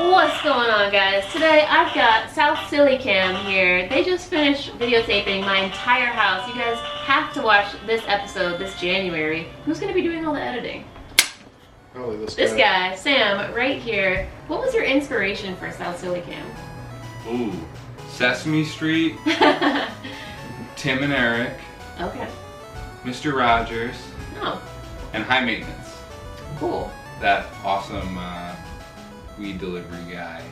What's going on, guys? Today I've got South Silly Cam here. They just finished videotaping my entire house. You guys have to watch this episode this January. Who's going to be doing all the editing? Probably this guy, Sam, right here. What was your inspiration for South Silly Cam? Ooh, Sesame Street, Tim and Eric, Okay. Mr. Rogers, Oh, and High Maintenance. cool. That awesome weed delivery guy.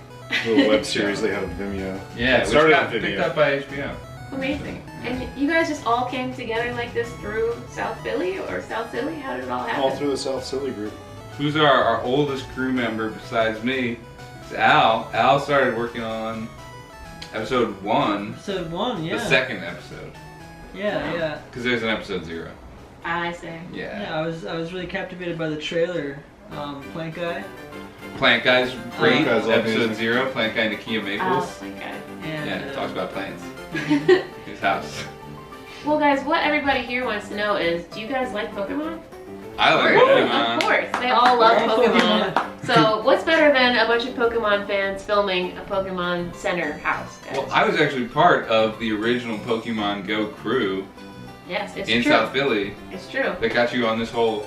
Little web series they had on Vimeo. Yeah, It which started got on picked Vimeo. up by HBO. Amazing. And you guys just all came together like this through South Philly or South Silly? How did it all happen? All through the South Silly group. Who's our oldest crew member besides me? It's Al. Al started working on episode 1. Episode 1, yeah. The second episode. Yeah, yeah. Because there's an episode 0. I see. Yeah. Yeah, I was really captivated by the trailer. Plant Guy. Plant Guy's great. Plant Guy's episode amazing. 0. Plant Guy Nakia Oh, Maples. my God. And, Yeah, it talks about plants. His house. Well, guys, what everybody here wants to know is, do you guys like Pokemon? I like Of Pokemon. course, they all love All Pokemon. So, what's better than a bunch of Pokemon fans filming a Pokemon Center house, guys? Well, I was actually part of the original Pokemon Go crew Yes, it's in true. South Philly It's true. that got you on this whole.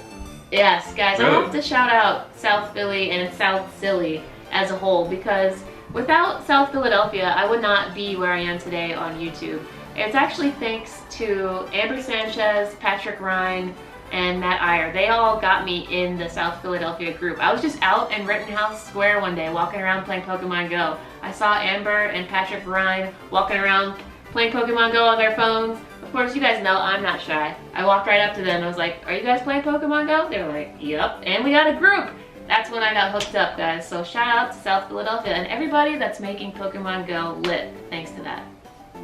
Yes, guys, I Really? have to shout out South Philly and South Silly as a whole, because without South Philadelphia, I would not be where I am today on YouTube. It's actually thanks to Amber Sanchez, Patrick Ryan, and Matt Eyer. They all got me in the South Philadelphia group. I was just out in Rittenhouse Square one day walking around playing Pokemon Go. I saw Amber and Patrick Ryan walking around playing Pokemon Go on their phones. Of course, you guys know I'm not shy. I walked right up to them and I was like, "Are you guys playing Pokemon Go?" They were like, "Yep." And we got a group. That's when I got hooked up, guys. So shout out to South Philadelphia and everybody that's making Pokemon Go lit thanks to that.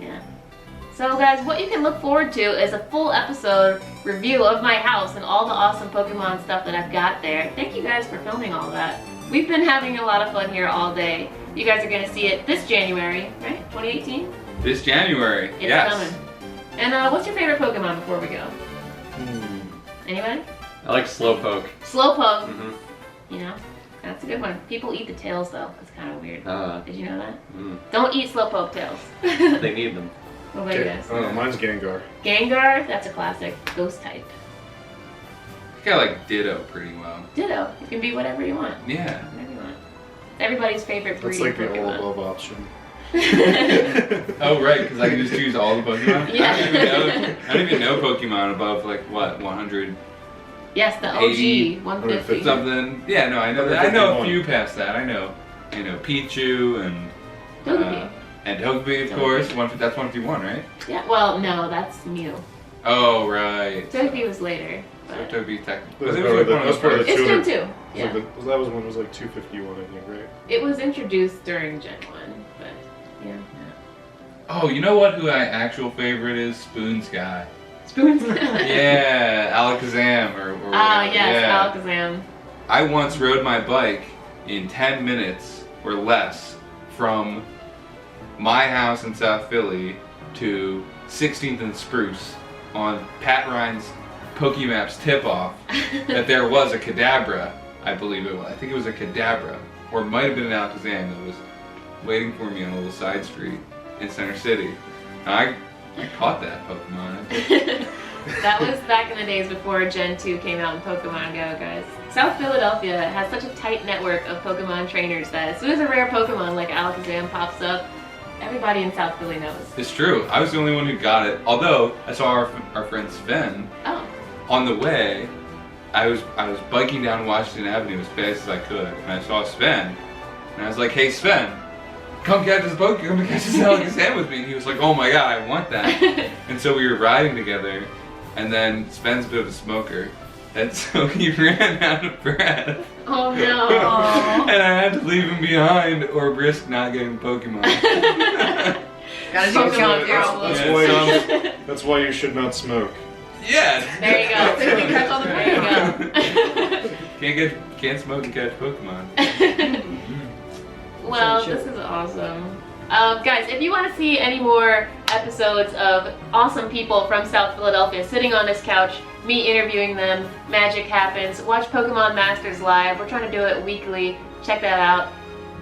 Yeah. So guys, what you can look forward to is a full episode review of my house and all the awesome Pokemon stuff that I've got there. Thank you guys for filming all that. We've been having a lot of fun here all day. You guys are gonna see it this January, right? 2018? This January. It's yes. coming. And what's your favorite Pokemon before we go? Anybody? I like Slowpoke. Slowpoke. Mm-hmm. You know, that's a good one. People eat the tails though. It's kind of weird. Did you know that? Mm. Don't eat Slowpoke tails. They need them. What about you guys? Oh, mine's Gengar. Gengar, that's a classic. Ghost type. I think I like Ditto pretty well. Ditto. You can be whatever you want. Yeah. Whatever you want. It's everybody's favorite breed That's like of the all Pokemon. above option. Oh right, because I can just choose all the Pokemon. Yeah. I don't even know Pokemon above like what 100 Yes, the 80, OG 150. something. Yeah, no, I know that. I know a 151. few past that. I know, Pichu and Togepi. and Togepi, of course. That's 151, right? Yeah, well, no, that's Mew. Oh right. Togepi was later. So But Togepi's technically. That's It part was of the- like one of that's part of those the it's Gen 2. It was Yeah. like that was when it was like 251, I think, right? It was introduced during Gen 1, but yeah. Oh, you know what? Who my actual favorite is? Spoon Sky. Spoons. Yeah, Alakazam or Ah, whatever. yes, Yeah. Alakazam. I once rode my bike in 10 minutes or less from my house in South Philly to 16th and Spruce on Pat Ryan's PokeMaps tip-off that there was a Kadabra, I believe it was. I think it was a Kadabra, or it might have been an Alakazam that was waiting for me on a little side street in Center City. And I caught that Pokemon. That was back in the days before Gen 2 came out in Pokemon Go, guys. South Philadelphia has such a tight network of Pokemon trainers that as soon as a rare Pokemon like Alakazam pops up, everybody in South Philly knows. It's true. I was the only one who got it. Although I saw our friend Sven Oh, on the way. I was biking down Washington Avenue as fast as I could, and I saw Sven, and I was like, "Hey Sven, come catch this Alakazam with me." And he was like, "Oh my god, I want that." And so we were riding together, and then Sven's a bit of a smoker, and so he ran out of breath. oh no. And I had to leave him behind or risk not getting Pokemon. Gotta do That's something why- with that's your why that's why you should not smoke. Yeah. There you go. So you can catch all the There you go. Can't smoke and catch Pokemon. Well, this is awesome. Guys, if you want to see any more episodes of awesome people from South Philadelphia sitting on this couch, me interviewing them, magic happens, watch Pokemon Masters live. We're trying to do it weekly. Check that out.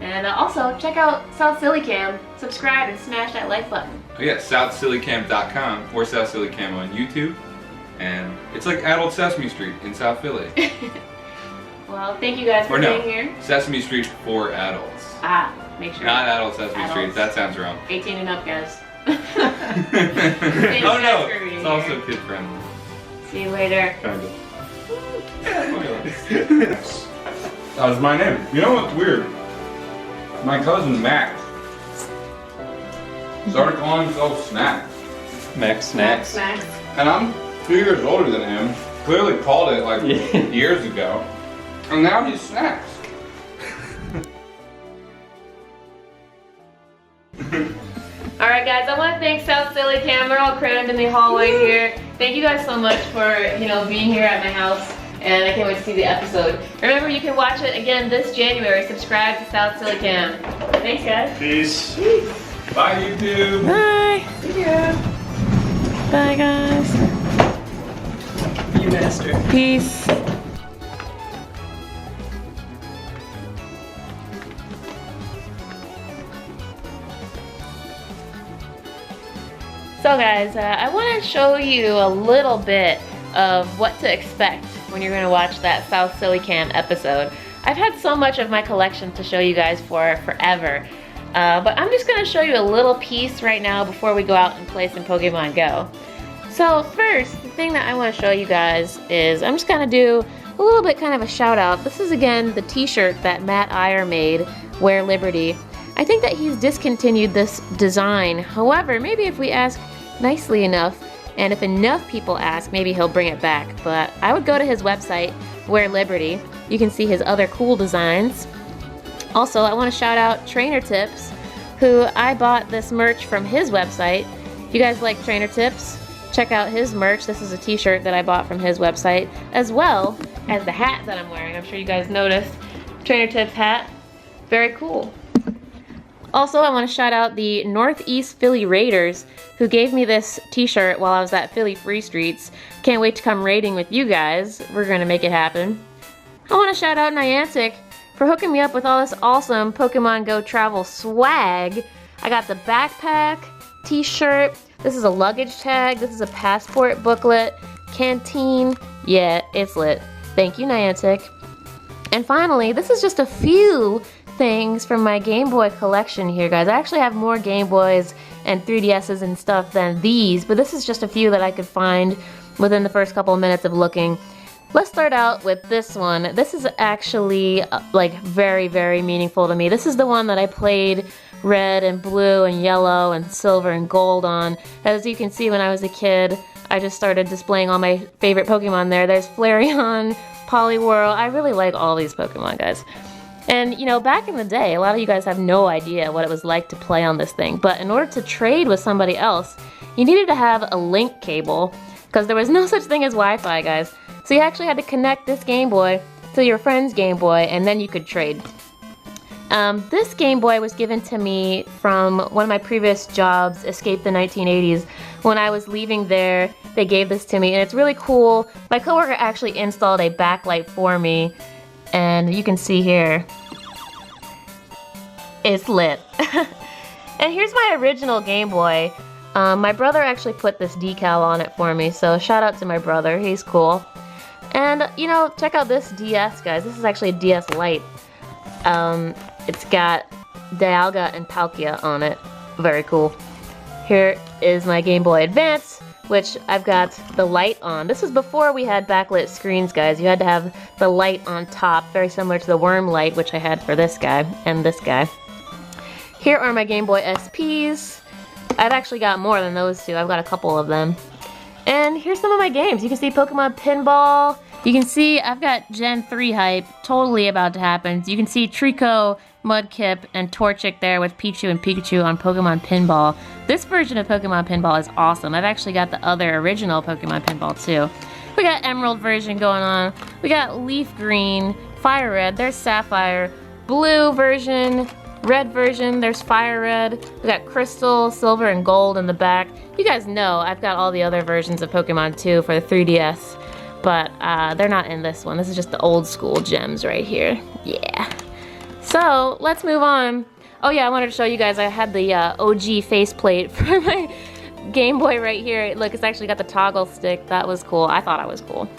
And also, check out South Silly Cam, subscribe, and smash that like button. Oh yeah, SouthSillyCam.com or South Silly Cam on YouTube. And it's like Adult Sesame Street in South Philly. Well, thank you guys for Or no, being here. Sesame Street for adults. Ah, make sure. Not Adult Sesame Street, Adults. that sounds wrong. 18 and up, guys. Oh no, for being it's also here. kid friendly. See you later. Kind of. That was my name. You know what's weird? My cousin Max started calling himself Snacks. Max Snacks. Snacks. And I'm 2 years older than him. Clearly called it like Yeah. years ago. And now he's Snacks. Alright guys, I want to thank South Silly Cam. They're all crammed in the hallway here. Thank you guys so much for, being here at my house. And I can't wait to see the episode. Remember, you can watch it again this January. Subscribe to South Silly Cam. Thanks guys. Peace. Bye YouTube. Bye. See ya. Bye guys. You master. Peace. So guys, I want to show you a little bit of what to expect when you're going to watch that South Silly Cam episode. I've had so much of my collection to show you guys for forever, but I'm just going to show you a little piece right now before we go out and play some Pokemon Go. So first, the thing that I want to show you guys is I'm just going to do a little bit kind of a shout out. This is again the t-shirt that Matt Eyer made, Wear Liberty. I think that he's discontinued this design. However, maybe if we ask nicely enough, and if enough people ask, maybe he'll bring it back. But I would go to his website, Wear Liberty. You can see his other cool designs. Also, I want to shout out Trainer Tips, who I bought this merch from his website. If you guys like Trainer Tips, check out his merch. This is a t-shirt that I bought from his website, as well as the hat that I'm wearing. I'm sure you guys noticed. Trainer Tips hat. Very cool. Also, I want to shout out the Northeast Philly Raiders, who gave me this t-shirt while I was at Philly Free Streets. Can't wait to come raiding with you guys. We're going to make it happen. I want to shout out Niantic for hooking me up with all this awesome Pokemon Go travel swag. I got the backpack, t-shirt, this is a luggage tag, this is a passport booklet, canteen. Yeah, it's lit. Thank you, Niantic. And finally, this is just a few things from my Game Boy collection here, guys. I actually have more Game Boys and 3DSs and stuff than these, but this is just a few that I could find within the first couple of minutes of looking. Let's start out with this one. This is actually like very, very meaningful to me. This is the one that I played red and blue and yellow and silver and gold on. As you can see, when I was a kid, I just started displaying all my favorite Pokemon there. There's Flareon, Poliwhirl. I really like all these Pokemon, guys. And, back in the day, a lot of you guys have no idea what it was like to play on this thing. But in order to trade with somebody else, you needed to have a link cable, because there was no such thing as Wi-Fi, guys. So you actually had to connect this Game Boy to your friend's Game Boy, and then you could trade. This Game Boy was given to me from one of my previous jobs, Escape the 1980s. When I was leaving there, they gave this to me, and it's really cool. My coworker actually installed a backlight for me, and you can see here, it's lit. And here's my original Game Boy. My brother actually put this decal on it for me, so shout out to my brother, he's cool. And, check out this DS, guys. This is actually a DS Lite. It's got Dialga and Palkia on it. Very cool. Here is my Game Boy Advance, which I've got the light on. This is before we had backlit screens, guys. You had to have the light on top, very similar to the worm light, which I had for this guy and this guy. Here are my Game Boy SPs. I've actually got more than those two. I've got a couple of them. And here's some of my games. You can see Pokemon Pinball. You can see I've got Gen 3 hype totally about to happen. You can see Trico, Mudkip, and Torchic there with Pichu and Pikachu on Pokemon Pinball. This version of Pokemon Pinball is awesome. I've actually got the other original Pokemon Pinball too. We got Emerald version going on. We got Leaf Green, Fire Red, there's Sapphire, Blue version, Red version, there's Fire Red. We got Crystal, Silver, and Gold in the back. You guys know I've got all the other versions of Pokemon too for the 3DS, but they're not in this one. This is just the old school gems right here. Yeah. So let's move on. Oh yeah, I wanted to show you guys, I had the OG faceplate for my Game Boy right here. Look, it's actually got the toggle stick. That was cool. I thought it was cool.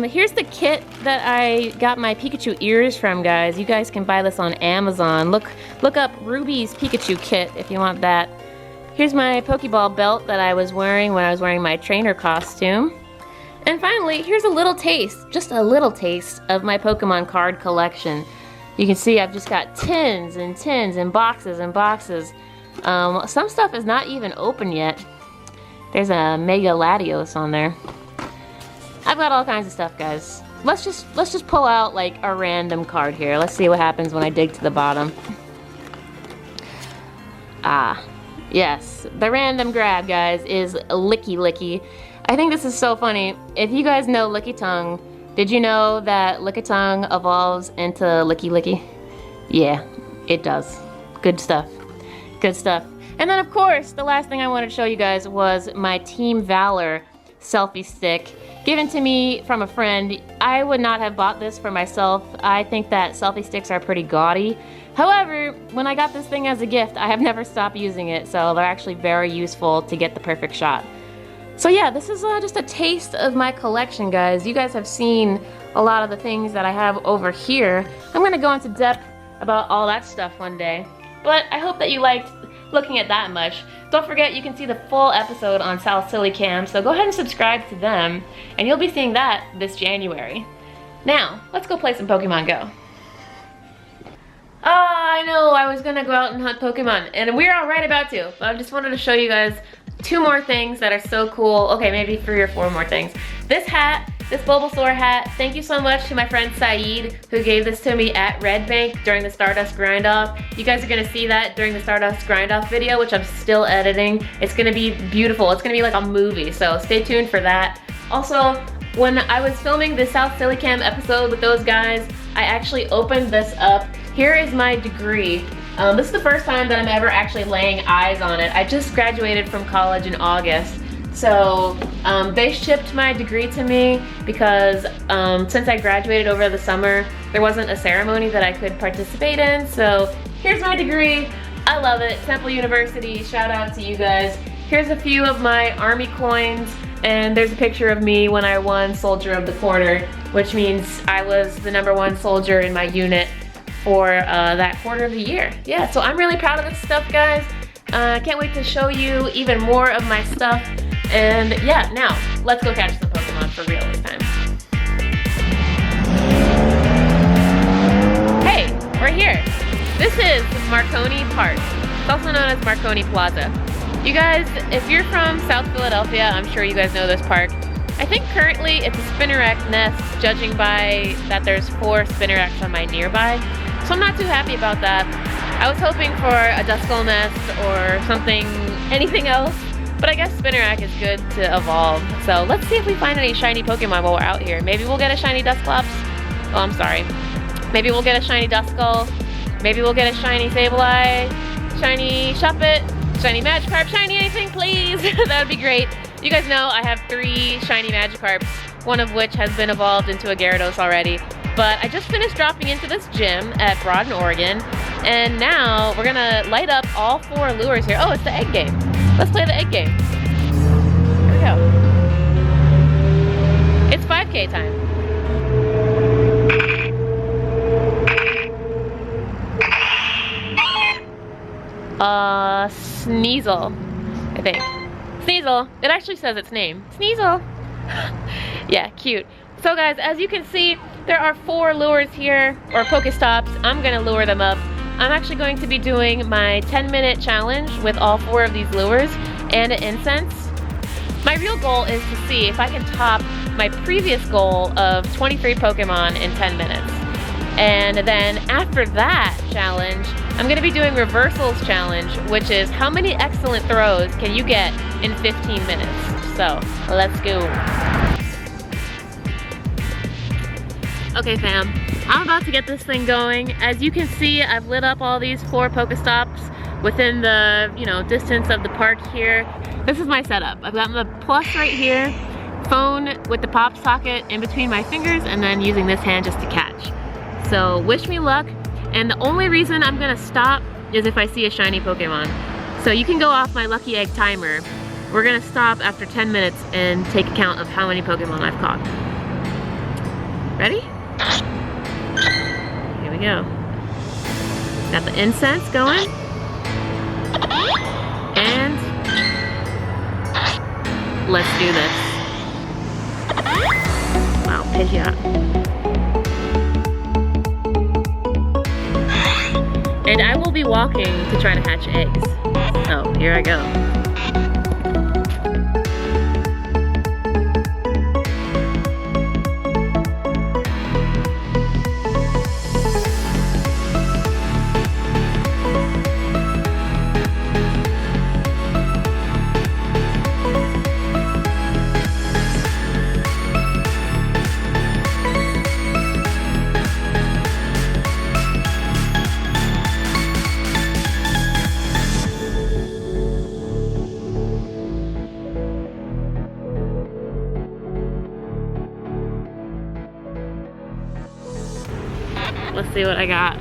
Here's the kit that I got my Pikachu ears from, guys. You guys can buy this on Amazon. Look up Ruby's Pikachu kit if you want that. Here's my Pokeball belt that I was wearing when I was wearing my trainer costume. And finally, here's a little taste, just a little taste of my Pokemon card collection. You can see I've just got tins and tins and boxes and boxes. Some stuff is not even open yet. There's a Mega Latios on there. I've got all kinds of stuff, guys. Let's just pull out like a random card here. Let's see what happens when I dig to the bottom. Ah, yes, the random grab, guys, is Lickilicky. I think this is so funny. If you guys know Lickitung, did you know that Lickitung evolves into Lickilicky? Yeah, it does. Good stuff. Good stuff. And then, of course, the last thing I wanted to show you guys was my Team Valor selfie stick, given to me from a friend. I would not have bought this for myself. I think that selfie sticks are pretty gaudy. However, when I got this thing as a gift, I have never stopped using it, so they're actually very useful to get the perfect shot. So yeah, this is just a taste of my collection, guys. You guys have seen a lot of the things that I have over here. I'm gonna go into depth about all that stuff one day, but I hope that you liked looking at that much. Don't forget, you can see the full episode on South Silly Cam, so go ahead and subscribe to them, and you'll be seeing that this January. Now, let's go play some Pokemon Go. I know I was gonna go out and hunt Pokemon, and we're all right about to, but I just wanted to show you guys 2 more things that are so cool. Okay, maybe 3 or 4 more things. This hat, this Bulbasaur hat, thank you so much to my friend Saeed who gave this to me at Red Bank during the Stardust Grind Off. You guys are gonna see that during the Stardust Grind Off video, which I'm still editing. It's gonna be beautiful. It's gonna be like a movie, so stay tuned for that. Also, when I was filming the South Silly Cam episode with those guys, I actually opened this up. Here is my degree. This is the first time that I'm ever actually laying eyes on it. I just graduated from college in August. So they shipped my degree to me because since I graduated over the summer, there wasn't a ceremony that I could participate in. So here's my degree. I love it. Temple University, shout out to you guys. Here's a few of my Army coins, and there's a picture of me when I won Soldier of the Quarter, which means I was the #1 soldier in my unit for that quarter of the year. Yeah, so I'm really proud of this stuff, guys. Can't wait to show you even more of my stuff. And yeah, now, let's go catch some Pokemon for real this time. Hey, we're here. This is Marconi Park. It's also known as Marconi Plaza. You guys, if you're from South Philadelphia, I'm sure you guys know this park. I think currently it's a Spinnerack nest, judging by that there's 4 Spinneracks on my nearby. So I'm not too happy about that. I was hoping for a Duskull nest or something, anything else, but I guess Spinnerack is good to evolve. So let's see if we find any shiny Pokemon while we're out here. Maybe we'll get a shiny Dusclops. Oh, I'm sorry. Maybe we'll get a shiny Duskull. Maybe we'll get a shiny Sableye, shiny Shuppet, shiny Magikarp, shiny anything, please. That would be great. You guys know I have 3 shiny Magikarps, one of which has been evolved into a Gyarados already. But I just finished dropping into this gym at Broad, Oregon, and now we're gonna light up all 4 lures here. Oh, it's the egg game. Let's play the egg game. Here we go. It's 5K time. Sneasel, I think. Sneasel. It actually says its name. Sneasel. Yeah, cute. So guys, as you can see, there are 4 lures here, or Pokestops. I'm gonna lure them up. I'm actually going to be doing my 10-minute challenge with all 4 of these lures and an incense. My real goal is to see if I can top my previous goal of 23 Pokemon in 10 minutes. And then after that challenge, I'm gonna be doing Reversals Challenge, which is how many excellent throws can you get in 15 minutes. So, let's go. Okay fam, I'm about to get this thing going. As you can see, I've lit up all these 4 Pokestops within the, distance of the park here. This is my setup. I've got the plus right here, phone with the pop socket in between my fingers, and then using this hand just to catch. So wish me luck, and the only reason I'm gonna stop is if I see a shiny Pokemon. So you can go off my lucky egg timer. We're gonna stop after 10 minutes and take account of how many Pokemon I've caught. Ready? Here we go. Got the incense going. And let's do this. Wow, Pidgeot. And I will be walking to try to hatch eggs. So here I go. Let's see what I got.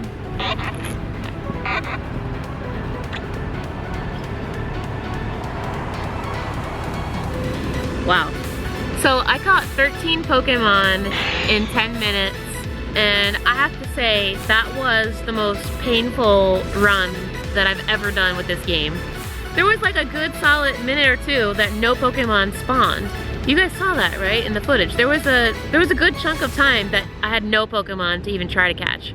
Wow. So I caught 13 Pokemon in 10 minutes, and I have to say that was the most painful run that I've ever done with this game. There was like a good solid minute or two that no Pokemon spawned. You guys saw that, right, in the footage? There was a good chunk of time that I had no Pokemon to even try to catch.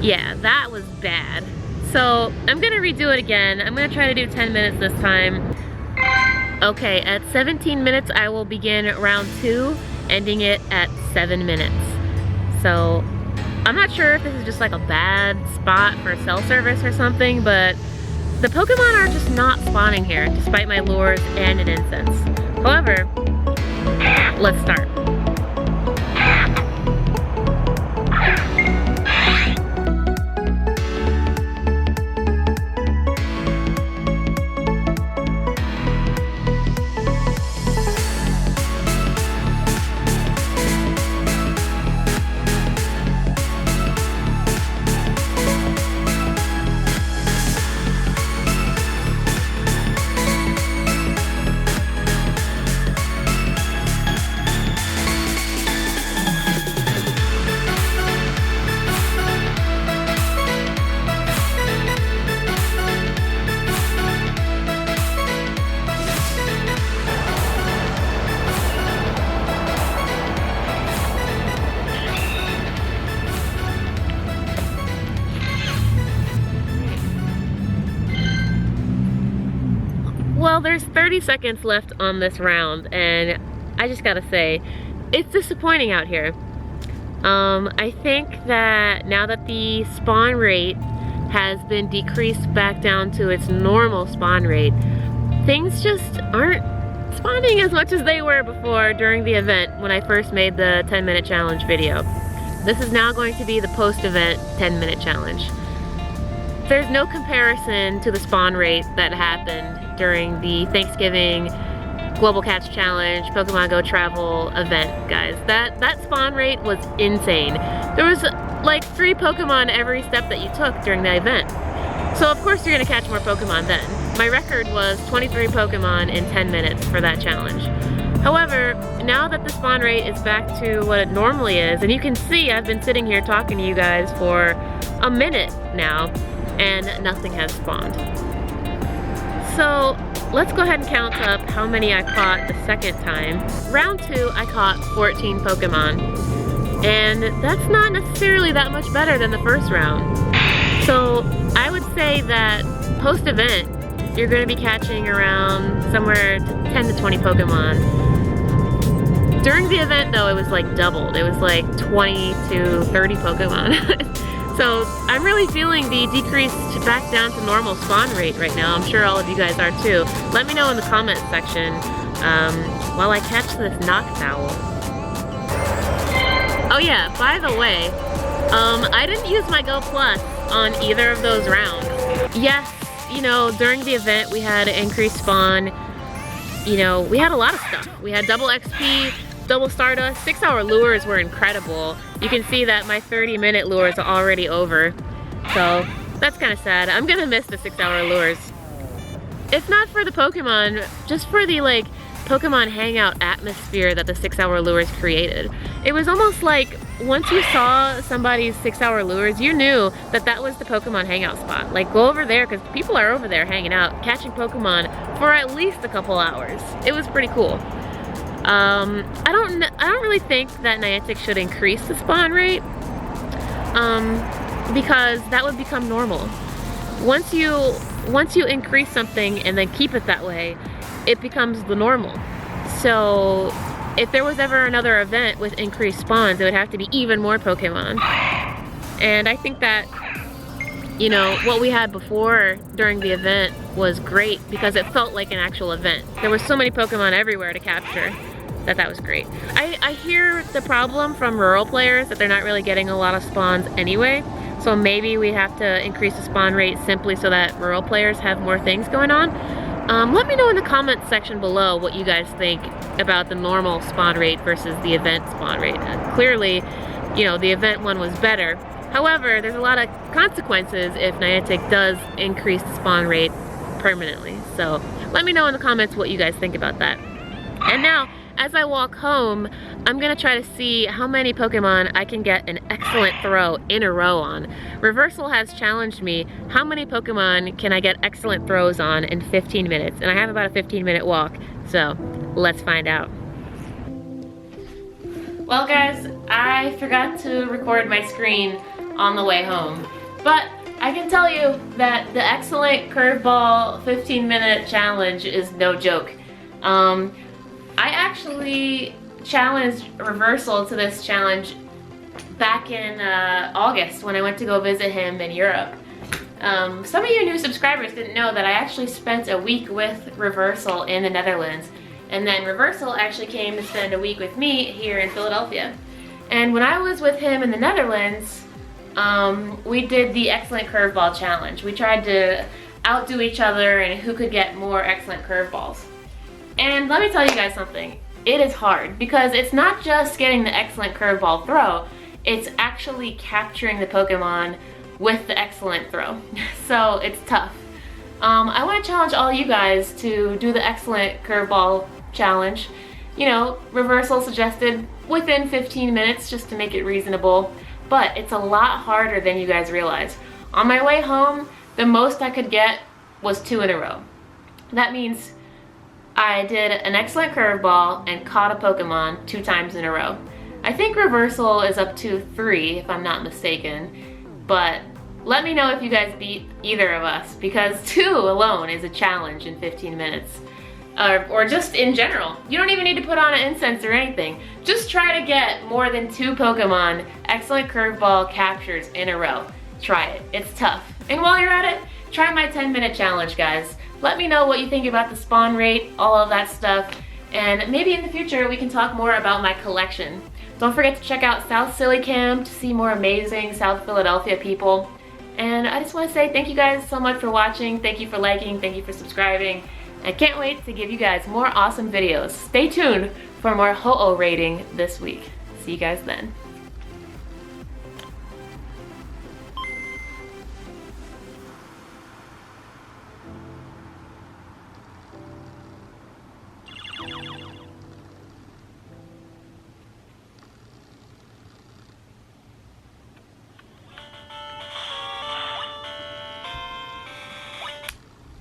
Yeah, that was bad. So I'm gonna redo it again. I'm gonna try to do 10 minutes this time. Okay, at 17 minutes I will begin round 2, ending it at 7 minutes. So I'm not sure if this is just like a bad spot for cell service or something, but the Pokemon are just not spawning here, despite my lures and an incense. However, let's start. Well, there's 30 seconds left on this round, and I just gotta say, it's disappointing out here. I think that now that the spawn rate has been decreased back down to its normal spawn rate, things just aren't spawning as much as they were before during the event when I first made the 10-minute challenge video. This is now going to be the post-event 10-minute challenge. There's no comparison to the spawn rate that happened during the Thanksgiving Global Catch Challenge Pokemon Go Travel event, guys. That spawn rate was insane. There was like 3 Pokemon every step that you took during the event. So of course you're gonna catch more Pokemon then. My record was 23 Pokemon in 10 minutes for that challenge. However, now that the spawn rate is back to what it normally is, and you can see I've been sitting here talking to you guys for a minute now, and nothing has spawned. So let's go ahead and count up how many I caught the second time. Round 2, I caught 14 Pokemon. And that's not necessarily that much better than the first round. So I would say that post-event, you're gonna be catching around somewhere 10 to 20 Pokemon. During the event though, it was like doubled. It was like 20 to 30 Pokemon. So I'm really feeling the decrease back down to normal spawn rate right now. I'm sure all of you guys are too. Let me know in the comment section while I catch this Noctowl. Oh yeah, by the way, I didn't use my Go Plus on either of those rounds. Yes, you know, during the event we had an increased spawn. You know, we had a lot of stuff. We had double XP, double Stardust, 6-hour lures were incredible. You can see that my 30-minute lure is already over. So that's kind of sad. I'm gonna miss the 6-hour lures. If not for the Pokemon, just for the like Pokemon hangout atmosphere that the 6-hour lures created. It was almost like once you saw somebody's 6-hour lures, you knew that that was the Pokemon hangout spot. Like go over there because people are over there hanging out, catching Pokemon for at least a couple hours. It was pretty cool. I don't really think that Niantic should increase the spawn rate because that would become normal. Once you increase something and then keep it that way, it becomes the normal. So if there was ever another event with increased spawns, it would have to be even more Pokemon. And I think that, you know, what we had before during the event was great because it felt like an actual event. There were so many Pokemon everywhere to capture that was great. I hear the problem from rural players that they're not really getting a lot of spawns anyway. So maybe we have to increase the spawn rate simply so that rural players have more things going on. Let me know in the comments section below what you guys think about the normal spawn rate versus the event spawn rate. Clearly, you know, the event one was better. However, there's a lot of consequences if Niantic does increase the spawn rate permanently. So let me know in the comments what you guys think about that. And now, as I walk home, I'm gonna try to see how many Pokemon I can get an excellent throw in a row on. Reversal has challenged me, how many Pokemon can I get excellent throws on in 15 minutes? And I have about a 15-minute walk, so let's find out. Well guys, I forgot to record my screen on the way home, but I can tell you that the excellent curveball 15-minute challenge is no joke. I actually challenged Reversal to this challenge back in August when I went to go visit him in Europe. Some of you new subscribers didn't know that I actually spent a week with Reversal in the Netherlands, and then Reversal actually came to spend a week with me here in Philadelphia. And when I was with him in the Netherlands, we did the excellent curveball challenge. We tried to outdo each other and who could get more excellent curveballs. And let me tell you guys something, it is hard because it's not just getting the excellent curveball throw, it's actually capturing the Pokemon with the excellent throw. So it's tough. I want to challenge all you guys to do the excellent curveball challenge. You know, Reversal suggested within 15 minutes just to make it reasonable, but it's a lot harder than you guys realize. On my way home, the most I could get was 2 in a row. That means I did an excellent curveball and caught a Pokemon 2 times in a row. I think Reversal is up to 3 if I'm not mistaken, but let me know if you guys beat either of us because 2 alone is a challenge in 15 minutes. Or just in general. You don't even need to put on an incense or anything. Just try to get more than 2 Pokemon excellent curveball captures in a row. Try it, it's tough. And while you're at it, try my 10-minute challenge, guys. Let me know what you think about the spawn rate, all of that stuff, and maybe in the future we can talk more about my collection. Don't forget to check out South Silly Cam to see more amazing South Philadelphia people. And I just want to say thank you guys so much for watching, thank you for liking, thank you for subscribing. I can't wait to give you guys more awesome videos. Stay tuned for more Ho-Oh rating this week. See you guys then.